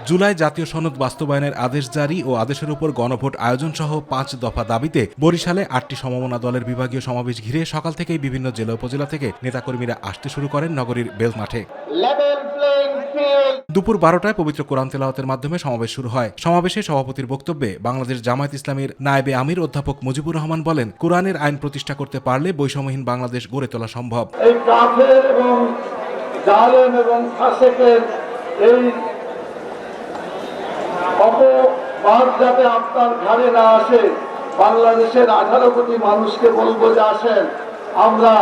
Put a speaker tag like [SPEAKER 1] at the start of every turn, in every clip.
[SPEAKER 1] জুলাই জাতীয় সনদ বাস্তবায়নের আদেশ জারি ও আদেশের উপর গণভোট আয়োজন সহ 5 দফা দাবিতে বরিশালে 8টি সমমনা দলের বিভাগীয় সমাবেশ ঘিরে সকাল থেকেই বিভিন্ন জেলা উপজেলা থেকে নেতাকর্মীরা আসতে শুরু করেন নগরীর বেল মাঠে। দুপুর 12টায় পবিত্র কোরআন তেলাওয়াতের মাধ্যমে সমাবেশ শুরু হয়। সমাবেশে সভাপতির বক্তব্যে বাংলাদেশ জামায়াত ইসলামীর নায়েবে আমির অধ্যাপক মুজিবুর রহমান বলেন, কোরআনের আইন প্রতিষ্ঠা করতে পারলে বৈষম্যহীন বাংলাদেশ গড়ে তোলা সম্ভব।
[SPEAKER 2] এই কাফের এবং জালেম এবং ফাসিকের এই অপবাদ যাতে আপনার ঘাড়ে না আসে, বাংলাদেশের 18 কোটি মানুষকে বলবো যে আসেন আমরা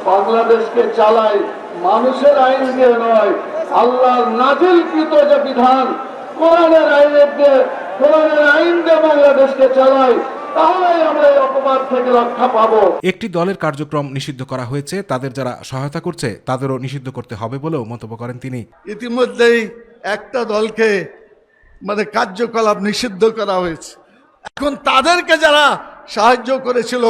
[SPEAKER 2] বাংলাদেশকে চালাই মানুষের আইন দিয়ে নয়, আল্লাহর নাজিলকৃত যে বিধান কোরআনের আইন দিয়ে বাংলাদেশকে চালাই, তাহলে আমরা এই অপবাদ থেকে রক্ষা পাবো।
[SPEAKER 1] একটি দলের কার্যক্রম নিষিদ্ধ করা হয়েছে, তাদের যারা সহায়তা করছে তাদেরও নিষিদ্ধ করতে হবে বলেও মন্তব্য করেন তিনি।
[SPEAKER 3] ইতিমধ্যেই একটা দলকে কার্যকলাপ নিষিদ্ধ করা হয়েছে। এখন তাদেরকে যারা সাহায্য করেছিল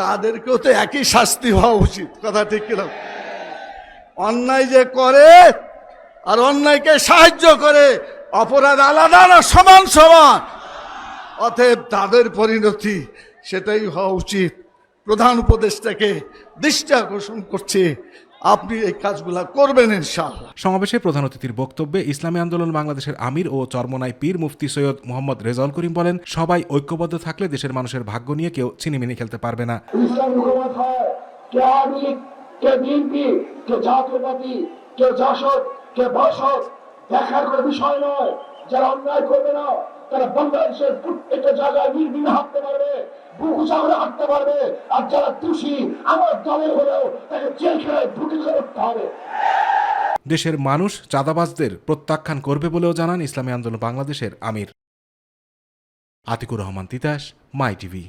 [SPEAKER 3] তাদেরকেও তো একই শাস্তি হওয়া উচিত, কথা ঠিক কিনা? অন্যায় যে করে আর অন্যায়কে সাহায্য করে অপরাধ আলাদা না, সমান সমান। অতএব তাদের পরিণতি সেটাই হওয়া উচিত। প্রধান উপদেষ্টাকে দৃষ্টি আকর্ষণ করছে, আপনি এই কাজগুলা করবেন ইনশাআল্লাহ।
[SPEAKER 1] সমাবেশে প্রধান অতিথির বক্তব্যে ইসলামী আন্দোলন বাংলাদেশের আমির ও চরমোনাই পীর মুফতি সৈয়দ মোহাম্মদ রেজাউল করিম বলেন, সবাই ঐক্যবদ্ধ থাকলে দেশের মানুষের ভাগ্য নিয়ে কেউ ছিনিমিনি খেলতে পারবে না।
[SPEAKER 2] ইসলাম হুকুমত হয় কে আওয়ামী লীগ, কে বিএনপি, কে জাতীয়তাবাদী, কে জাসদ, কে বাসদ দেখার কোনো বিষয় নয়। যারা অন্যায় করবে না তারা বাংলাদেশের প্রত্যেকটা জায়গায় নির্বিঘ্নে হাঁটতে পারবে, বুক উঁচা করে হাঁটতে পারবে। আর যারা দোষী আমার দলের হলেও তাকে জেলখানায় ঢুকে করতে হবে।
[SPEAKER 1] দেশের মানুষ চাঁদাবাজদের প্রত্যাখ্যান করবে বলেও জানান ইসলামী আন্দোলন বাংলাদেশের আমির। আতিকুর রহমান তিতাস, মাই টিভি।